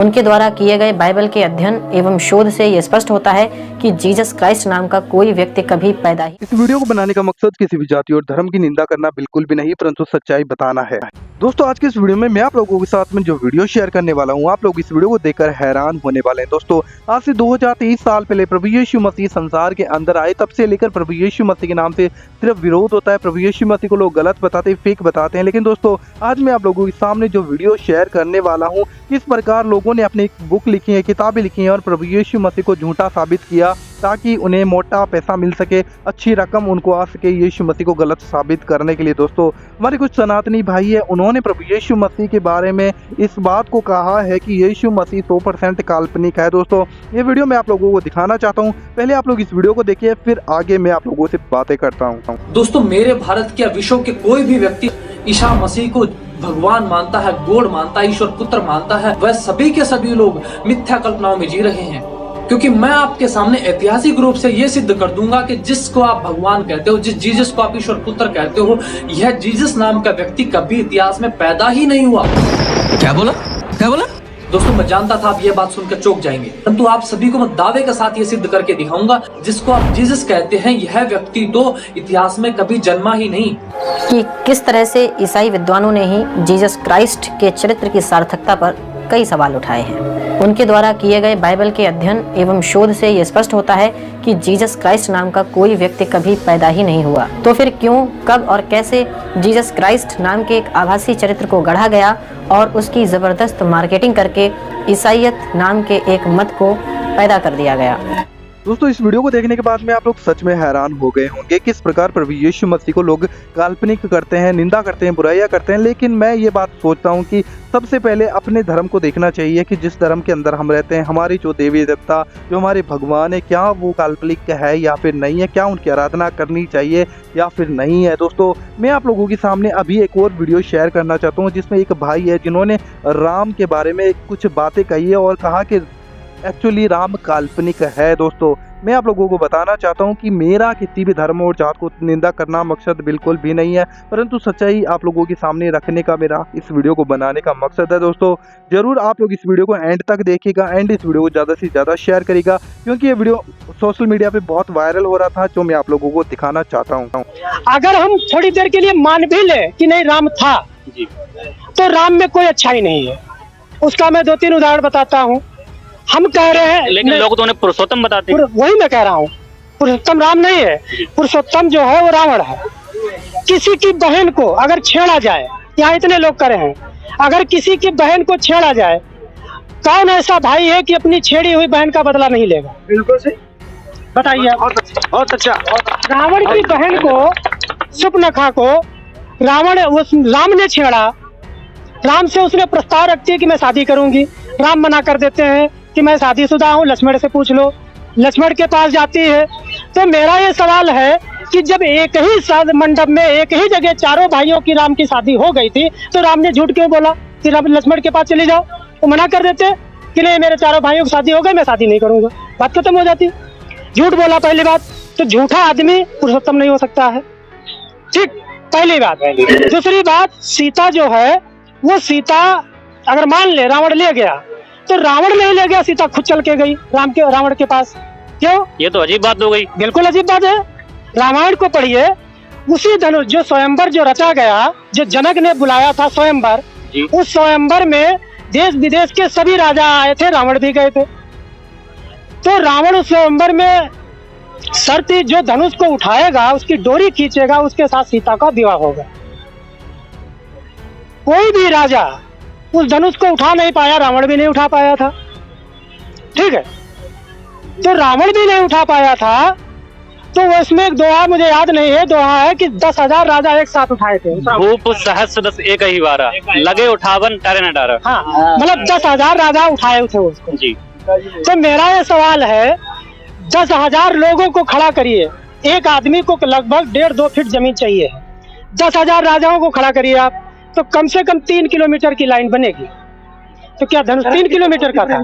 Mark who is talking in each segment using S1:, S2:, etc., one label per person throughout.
S1: उनके द्वारा किए गए बाइबल के अध्ययन एवं शोध से ये स्पष्ट होता है कि जीसस क्राइस्ट नाम का कोई व्यक्ति कभी पैदा ही।
S2: इस वीडियो को बनाने का मकसद किसी भी जाति और धर्म की निंदा करना बिल्कुल भी नहीं, परंतु सच्चाई बताना है। दोस्तों, आज के इस वीडियो में मैं आप लोगों के साथ में जो वीडियो शेयर करने वाला हूं, आप लोग इस वीडियो को देखकर हैरान होने वाले हैं। दोस्तों, आज से 2023 साल पहले प्रभु यीशु मसीह संसार के अंदर आए, तब से लेकर प्रभु यीशु मसीह के नाम से सिर्फ विरोध होता है। प्रभु यीशु मसीह को लोग गलत बताते हैं, फेक बताते हैं। लेकिन दोस्तों, आज मैं आप लोगों के सामने जो वीडियो शेयर करने वाला हूँ, किस प्रकार लोगों ने अपनी बुक लिखी है, किताबें लिखी हैं और प्रभु यीशु मसीह को झूठा साबित किया ताकि उन्हें मोटा पैसा मिल सके, अच्छी रकम उनको आ सके यीशु मसीह को गलत साबित करने के लिए। दोस्तों, हमारे कुछ सनातनी भाई है, उन्होंने प्रभु यीशु मसीह के बारे में इस बात को कहा है कि यीशु मसीह 100% काल्पनिक है। दोस्तों, ये वीडियो मैं आप लोगों को दिखाना चाहता हूँ। पहले आप लोग इस वीडियो को देखिए, फिर आगे मैं आप लोगों से बातें करता हूँ।
S3: दोस्तों, मेरे भारत के विश्व के कोई भी व्यक्ति ईसा मसीह को भगवान मानता है, गॉड मानता है, ईश्वर पुत्र मानता है, वह सभी के सभी लोग मिथ्या कल्पनाओं में जी रहे हैं। क्योंकि मैं आपके सामने ऐतिहासिक रूप से यह सिद्ध कर दूंगा कि जिसको आप भगवान कहते हो, जिस जीसस को आप ईश्वर पुत्र कहते हो, यह जीसस नाम का व्यक्ति कभी इतिहास में पैदा ही नहीं हुआ।
S4: क्या बोला?
S3: दोस्तों, मैं जानता था आप ये बात सुनकर चौंक जाएंगे, परंतु आप सभी को मैं दावे के साथ ये सिद्ध करके दिखाऊंगा, जिसको आप जीसस कहते हैं, यह व्यक्ति तो इतिहास में कभी जन्मा ही नहीं।
S1: कि किस तरह से ईसाई विद्वानों ने ही जीसस क्राइस्ट के चरित्र की सार्थकता पर कई सवाल उठाए हैं। उनके द्वारा किए गए बाइबल के अध्ययन एवं शोध से ये स्पष्ट होता है कि जीसस क्राइस्ट नाम का कोई व्यक्ति कभी पैदा ही नहीं हुआ। तो फिर क्यों, कब और कैसे जीसस क्राइस्ट नाम के एक आभासी चरित्र को गढ़ा गया और उसकी जबरदस्त मार्केटिंग करके ईसाईयत नाम के एक मत को पैदा कर दिया गया।
S2: दोस्तों, इस वीडियो को देखने के बाद में आप लोग सच में हैरान हो गए होंगे किस प्रकार प्रभु यीशु मसीह को लोग काल्पनिक करते हैं, निंदा करते हैं, बुराइयां करते हैं। लेकिन मैं ये बात सोचता हूँ कि सबसे पहले अपने धर्म को देखना चाहिए कि जिस धर्म के अंदर हम रहते हैं, हमारी जो देवी देवता, जो हमारे भगवान है, क्या वो काल्पनिक है या फिर नहीं है, क्या उनकी आराधना करनी चाहिए या फिर नहीं है। दोस्तों, मैं आप लोगों के सामने अभी एक और वीडियो शेयर करना चाहता हूँ, जिसमें एक भाई है जिन्होंने राम के बारे में कुछ बातें कही है और कहा कि एक्चुअली राम काल्पनिक है। दोस्तों, मैं आप लोगों को बताना चाहता हूं कि मेरा किसी भी धर्म और जात को निंदा करना मकसद बिल्कुल भी नहीं है, परंतु सच्चाई आप लोगों के सामने रखने का मेरा इस वीडियो को बनाने का मकसद है। दोस्तों, जरूर आप लोग इस वीडियो को एंड तक देखिएगा एंड इस वीडियो को ज़्यादा से ज़्यादा शेयर करिएगा, क्योंकि ये वीडियो सोशल मीडिया पे बहुत वायरल हो रहा था, जो मैं आप लोगों को दिखाना चाहता हूँ।
S5: अगर हम थोड़ी देर के लिए मान भी ले कि नहीं राम था जी, तो राम में कोई अच्छाई नहीं है। उसका मैं 2-3 उदाहरण बताता हूँ। हम कह रहे हैं,
S6: लेकिन लोग तो उन्हें पुरुषोत्तम बताते हैं।
S5: वही मैं कह रहा हूँ, पुरुषोत्तम राम नहीं है, पुरुषोत्तम जो है वो रावण है। किसी की बहन को अगर छेड़ा जाए, यहाँ इतने लोग करे हैं, अगर किसी की बहन को छेड़ा जाए, कौन ऐसा भाई है कि अपनी छेड़ी हुई बहन का बदला नहीं लेगा? बिल्कुल सही, बताइए। बहुत अच्छा। रावण की बहन को, सुपनखा को राम ने छेड़ा। राम से उसने प्रस्ताव रखती है कि मैं शादी करूंगी, राम मना कर देते हैं कि मैं शादीशुदा हूँ, लक्ष्मण से पूछ लो। लक्ष्मण के पास जाती है। तो मेरा ये सवाल है कि जब एक ही मंडप में एक ही जगह चारों भाइयों की राम की शादी हो गई थी, तो राम ने झूठ क्यों बोला कि लक्ष्मण के पास चली जाओ? वो मना कर देते कि नहीं, मेरे चारों भाइयों की शादी हो गई, मैं शादी नहीं करूंगा, बात खत्म हो जाती। झूठ बोला पहली बात, तो झूठा आदमी पुरुषोत्तम नहीं हो सकता है। ठीक, पहली बात। दूसरी बात, सीता जो है, वो सीता अगर मान ले रावण ले गया, तो रावण नहीं ले गया, सीता खुद चल के गई रावण के पास। क्यों? ये तो अजीब बात हो गई। बिल्कुल अजीब बात है। रामायण को पढ़िए, उसी धनुष जो स्वयंवर जो रचा गया, जो जनक ने बुलाया था स्वयंवर, उस स्वयंवर में देश विदेश के सभी राजा आए थे, रावण भी गए थे। तो रावण उस स्वयंवर में शर्त जो धनुष को उठाएगा, उसकी डोरी खींचेगा, उसके साथ सीता का विवाह होगा। कोई भी राजा उस धनुष को उठा नहीं पाया, रावण भी नहीं उठा पाया था। ठीक है, तो रावण भी नहीं उठा पाया था, तो उसमें एक दोहा मुझे याद नहीं है, दोहा है कि 10,000 राजा एक साथ उठाए थे।
S6: भूप सहस्र दस एक ही वारा, लगे उठावन टारे न डारा।
S5: हाँ, मतलब 10,000 राजा उठाए थे उसको जी। तो मेरा ये सवाल है, 10,000 लोगों को खड़ा करिए, एक आदमी को लगभग 1.5-2 फीट जमीन चाहिए। 10,000 राजाओं को खड़ा करिए आप, तो कम से कम 3 किलोमीटर की लाइन बनेगी। तो क्या धनुष 3 किलोमीटर का था?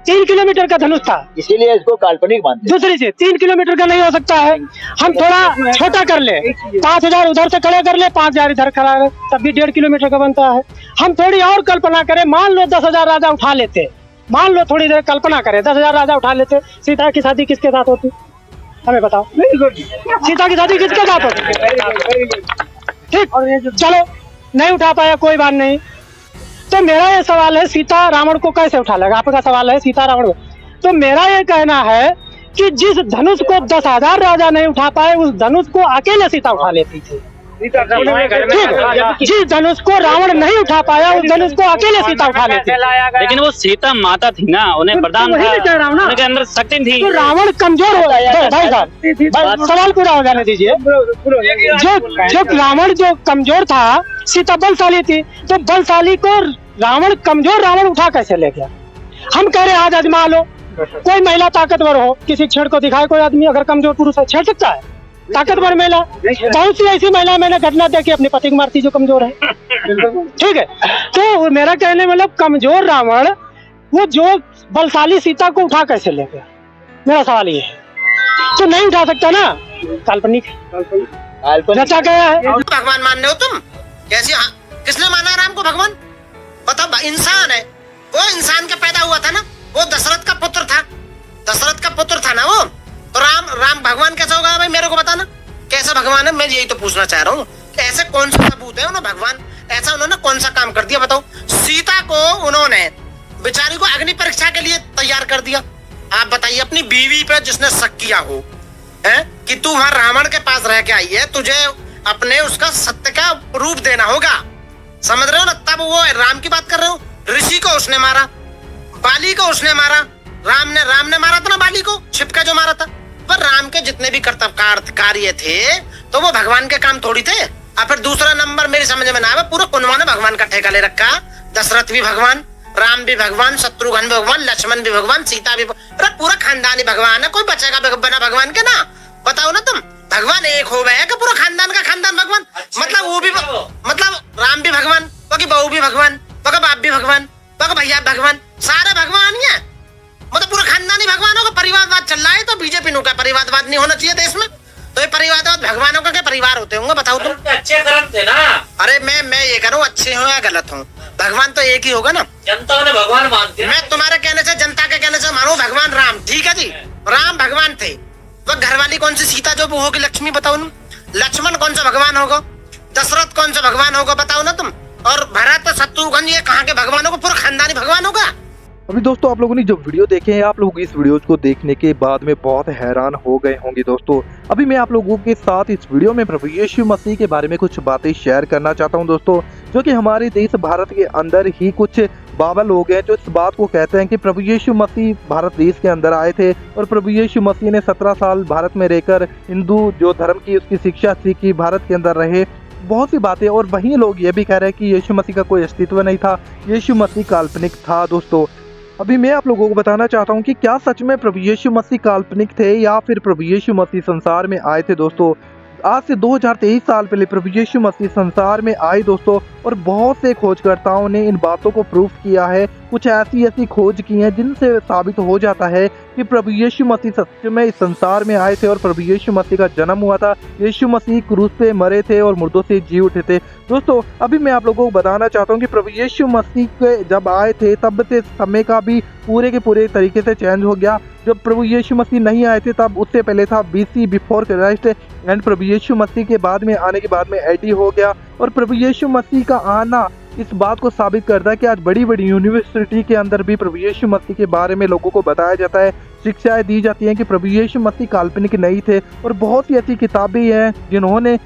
S5: 3 किलोमीटर का धनुष था,
S4: इसीलिए इसको काल्पनिक मानते हैं।
S5: दूसरी चीज 3 किलोमीटर का नहीं हो सकता है। हम थोड़ा छोटा कर ले, 5000 उधर से खड़े कर ले, 5000 इधर खड़ा है, तब भी 1.5 किलोमीटर का बनता है। हम थोड़ी और कल्पना करें, मान लो 10,000 राजा उठा लेते, मान लो थोड़ी देर कल्पना करें, 10,000 राजा उठा लेते, सीता की शादी किसके साथ होती? हमें बताओ, सीता की शादी किसके साथ होती? ठीक, चलो नहीं उठा पाया, कोई बात नहीं। तो मेरा ये सवाल है, सीता रावण को कैसे उठा लेगा? आपका सवाल है सीता रावण को। तो मेरा ये कहना है कि जिस धनुष को 10,000 राजा नहीं उठा पाए, उस धनुष को अकेले सीता उठा लेती थी। जिस धनुष को रावण नहीं उठा पाया, उस धनुष को अकेले सीता उठा लेती।
S6: लेकिन वो सीता माता थी ना, उन्हें वरदान था, उनके अंदर शक्ति थी।
S5: तो रावण कमजोर हो गया। भाई साहब, सवाल पूरा हो जाने दीजिए। जो रावण जो कमजोर था, सीता बलशाली थी, तो बलशाली को रावण कमजोर रावण उठा कैसे ले गया? हम कह रहे हैं आज आजमा लो, कोई महिला ताकतवर हो, किसी छेड़ को दिखाए कोई आदमी, अगर कमजोर पुरुष है छेड़ सकता है? ताकतवर महिला, बहुत सी ऐसी महिला मैंने घटना देखी अपने पति को मारती जो कमजोर है। ठीक है, तो मेरा कहने मतलब कमजोर रावण वो जो बलशाली सीता को उठा कैसे ले गया? मेरा सवाल ये है। तो नहीं उठा सकता ना, काल्पनिक रचा गया है।
S7: भगवान मान रहे हो तुम? कैसे? किसने माना राम को भगवान? बताओ, इंसान है वो, इंसान के पैदा हुआ था ना, वो दशरथ का पुत्र था, दशरथ का पुत्र था ना वो। तो राम भगवान कैसे होगा भाई? मेरे को बताना कैसा भगवान है, मैं यही तो पूछना चाह रहा हूँ। ऐसे कौन सा सबूत है उन्होंने भगवान, ऐसा उन्होंने कौन सा काम कर दिया बताओ? सीता को उन्होंने बेचारी को अग्नि परीक्षा के लिए तैयार कर दिया। आप बताइए, अपनी बीवी पे जिसने शक किया हो है कि तू वहां रावण के पास रह के आई है, तुझे अपने उसका सत्य का रूप देना होगा, समझ रहे हो ना? तब वो राम की बात कर रहे हो। ऋषि को उसने मारा, बाली को उसने मारा, राम ने मारा था ना बाली को, छिपका जो मारा था। पर राम के जितने भी कर्तव्य कार्य थे तो वो भगवान के काम थोड़ी थे। और फिर दूसरा नंबर मेरी समझ में ना आया, पूरा कुनवा ने भगवान का ठेका ले रखा। दशरथ भी भगवान, राम भी भगवान, शत्रुघ्न भी भगवान, लक्ष्मण भी भगवान, सीता भी, अरे पूरा खानदान ही भगवान है। कोई बचेगा बना भगवान के ना? बताओ ना तुम, भगवान एक हो गए कि पूरा खानदान का खानदान भगवान? मतलब वो भी, मतलब राम भी भगवान, बाकी बहू भी भगवान, बाकी बाप भी भगवान, बाकी भैया भगवान, सारे भगवान ही है। मतलब पूरा खानदान ही भगवान होगा। परिवारवाद चल रहा है तो बीजेपी नु का परिवारवाद नहीं होना चाहिए देश में। तो ये परिवारवाद भगवानों का क्या परिवार होते होंगे बताओ तुम?
S8: अच्छे कर्म थे ना।
S7: अरे मैं ये करूँ, अच्छे हो या गलत हो, भगवान तो एक ही होगा ना।
S8: जनता ने भगवान मानते हैं।
S7: मैं तुम्हारे कहने से, जनता के कहने से मानो भगवान राम, ठीक है जी, राम भगवान थे। वह घरवाली कौन सी सीता जो वो होगी लक्ष्मी, बताओ ना। लक्ष्मण कौन सा भगवान होगा? दशरथ कौन सा भगवान होगा बताओ ना तुम। और भरत शत्रुघ्न ये कहाँ के भगवान होगा? पूरा खानदानी भगवान होगा।
S2: अभी दोस्तों आप लोगों ने जो वीडियो देखे हैं, आप लोग इस वीडियो को देखने के बाद में बहुत हैरान हो गए होंगे दोस्तों। अभी मैं आप लोगों के साथ इस वीडियो में प्रभु यीशु मसीह के बारे में कुछ बातें शेयर करना चाहता हूं दोस्तों, जो कि हमारे देश भारत के अंदर ही कुछ बाबा लोग हैं जो इस बात को कहते हैं कि प्रभु यीशु मसीह भारत देश के अंदर आए थे और प्रभु यीशु मसीह ने 17 साल भारत में रहकर हिंदू जो धर्म की उसकी शिक्षा सीखी, भारत के अंदर रहे, बहुत सी बातें। और वहीं लोग ये भी कह रहे हैं कि यीशु मसीह का कोई अस्तित्व नहीं था, यीशु मसीह काल्पनिक था दोस्तों। अभी मैं आप लोगों को बताना चाहता हूं कि क्या सच में प्रभु यीशु मसीह काल्पनिक थे या फिर प्रभु यीशु मसीह संसार में आए थे दोस्तों। आज से 2023 साल पहले प्रभु यीशु मसीह संसार में आए दोस्तों, और बहुत से खोजकर्ताओं ने इन बातों को प्रूफ किया है। कुछ ऐसी खोज की हैं जिनसे साबित हो जाता है कि प्रभु यीशु मसीह सच में इस संसार में आए थे और प्रभु यीशु मसीह का जन्म हुआ था। यीशु मसीह क्रूस पे मरे थे और मुर्दों से जी उठे थे दोस्तों। अभी मैं आप लोगों को बताना चाहता हूँ कि प्रभु यीशु मसीह के जब आए थे तब से समय का भी पूरे के पूरे तरीके से चेंज हो गया। जब प्रभु यीशु मसीह नहीं आए थे तब उससे पहले था BC बिफोर क्राइस्ट, एंड प्रभु यीशु मसीह के बाद में आने के बाद में AD हो गया। और प्रभु यीशु मसीह का आना इस बात को साबित करता है कि आज बड़ी बड़ी यूनिवर्सिटी के अंदर भी प्रभु यीशु मसीह के बारे में लोगों को बताया जाता है, शिक्षाएं दी जाती हैं कि प्रभु यीशु मसीह काल्पनिक नहीं थे। और बहुत सी ऐसी किताबें हैं जिन्होंने,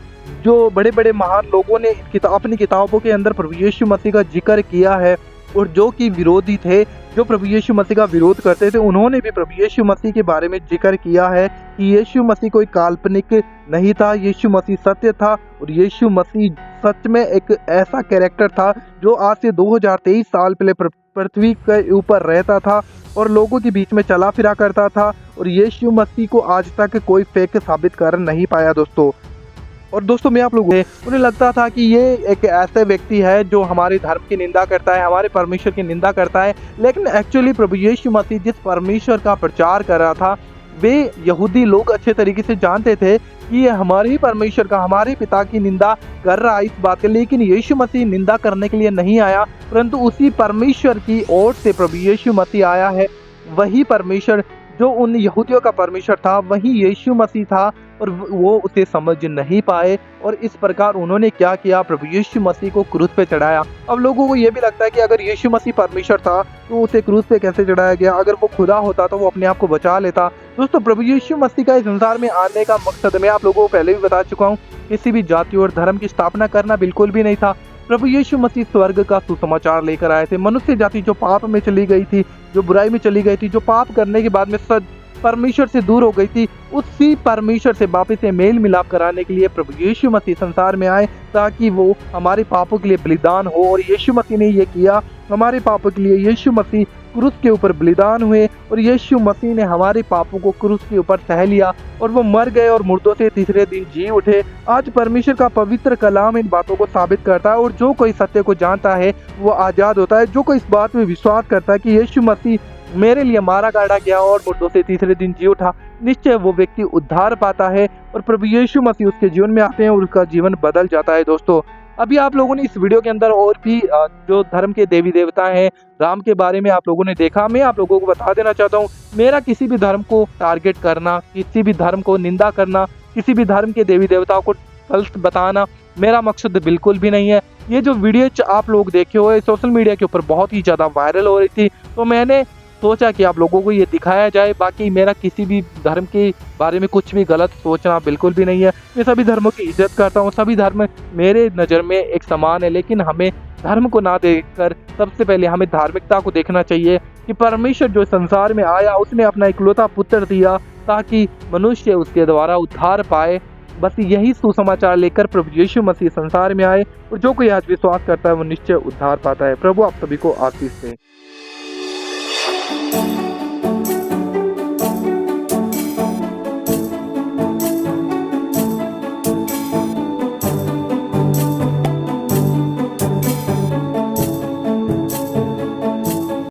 S2: जो बड़े बड़े महान लोगों ने अपनी किताबों के अंदर प्रभु यीशु मसीह का जिक्र किया है, और जो कि विरोधी थे, जो प्रभु यीशु मसीह का विरोध करते थे, उन्होंने भी प्रभु यीशु मसीह के बारे में जिक्र किया है कि यीशु मसीह कोई काल्पनिक नहीं था, यीशु मसीह सत्य था। और यीशु मसीह सच में एक ऐसा कैरेक्टर था जो आज से 2023 साल पहले पृथ्वी के ऊपर रहता था और लोगों के बीच में चला फिरा करता था। और यीशु मसीह को आज तक कोई फेक साबित कर नहीं पाया दोस्तों। और दोस्तों मैं आप लोगों को उन्हें लगता था कि ये एक ऐसे व्यक्ति है जो हमारे धर्म की निंदा करता है, हमारे परमेश्वर की निंदा करता है। लेकिन एक्चुअली प्रभु यीशु मसीह जिस परमेश्वर का प्रचार कर रहा था, वे यहूदी लोग अच्छे तरीके से जानते थे कि ये हमारे ही परमेश्वर का, हमारे पिता की निंदा कर रहा है इस बात के। लेकिन यीशु मसीह निंदा करने के लिए नहीं आया, परंतु उसी परमेश्वर की ओर से प्रभु यीशु मसीह आया है। वही परमेश्वर जो उन यहूदियों का परमेश्वर था, वही यीशु मसीह था, और वो उसे समझ नहीं पाए। और इस प्रकार उन्होंने क्या किया, प्रभु यीशु मसीह को क्रूस पे चढ़ाया। अब लोगों को ये भी लगता है कि अगर यीशु मसीह परमेश्वर था तो उसे क्रूस पे कैसे चढ़ाया गया, अगर वो खुदा होता तो वो अपने आप को बचा लेता। दोस्तों प्रभु यीशु मसीह का इस संसार में आने का मकसद मैं आप लोगों को पहले भी बता चुका हूँ, किसी भी जाति और धर्म की स्थापना करना बिल्कुल भी नहीं था। प्रभु यीशु मसीह स्वर्ग का सुसमाचार लेकर आए थे। मनुष्य जाति जो पाप में चली गई थी, जो बुराई में चली गई थी, जो पाप करने के बाद में परमेश्वर से दूर हो गई थी, उसी परमेश्वर से वापस से मेल मिलाप कराने के लिए प्रभु यीशु मसीह संसार में आए, ताकि वो हमारे पापों के लिए बलिदान हो। और यीशु मसीह ने ये किया, हमारे पापों के लिए यीशु मसीह क्रूस के ऊपर बलिदान हुए, और यीशु मसीह ने हमारे पापों को क्रूस के ऊपर सह लिया, और वो मर गए और मुर्दों से तीसरे दिन जी उठे। आज परमेश्वर का पवित्र कलाम इन बातों को साबित करता है, और जो कोई सत्य को जानता है वो आज़ाद होता है। जो कोई इस बात में विश्वास करता है कि यीशु मसीह मेरे लिए मारा गाड़ा गया और मुर्दों से तीसरे दिन जी उठा, निश्चय वो व्यक्ति उद्धार पाता है, और प्रभु यीशु मसीह उसके जीवन में आते हैं और उसका जीवन बदल जाता है। दोस्तों अभी आप लोगों ने इस वीडियो के अंदर और भी जो धर्म के देवी देवता हैं, राम के बारे में आप लोगों ने देखा। मैं आप लोगों को बता देना चाहता हूँ, मेरा किसी भी धर्म को टारगेट करना, किसी भी धर्म को निंदा करना, किसी भी धर्म के देवी देवताओं को गलत बताना मेरा मकसद बिल्कुल भी नहीं है। ये जो वीडियो आप लोग देखे हुए सोशल मीडिया के ऊपर बहुत ही ज़्यादा वायरल हो रही थी, तो मैंने सोचा कि आप लोगों को ये दिखाया जाए। बाकी मेरा किसी भी धर्म के बारे में कुछ भी गलत सोचना बिल्कुल भी नहीं है। मैं सभी धर्मों की इज्जत करता हूँ, सभी धर्म मेरे नज़र में एक समान है। लेकिन हमें धर्म को ना देखकर सबसे पहले हमें धार्मिकता को देखना चाहिए कि परमेश्वर जो संसार में आया, उसने अपना इकलौता पुत्र दिया ताकि मनुष्य उसके द्वारा उद्धार पाए। बस यही सुसमाचार लेकर प्रभु यीशु मसीह संसार में आए, और जो कोई आज विश्वास करता है वो निश्चय उद्धार पाता है। प्रभु आप सभी को आशीष दे।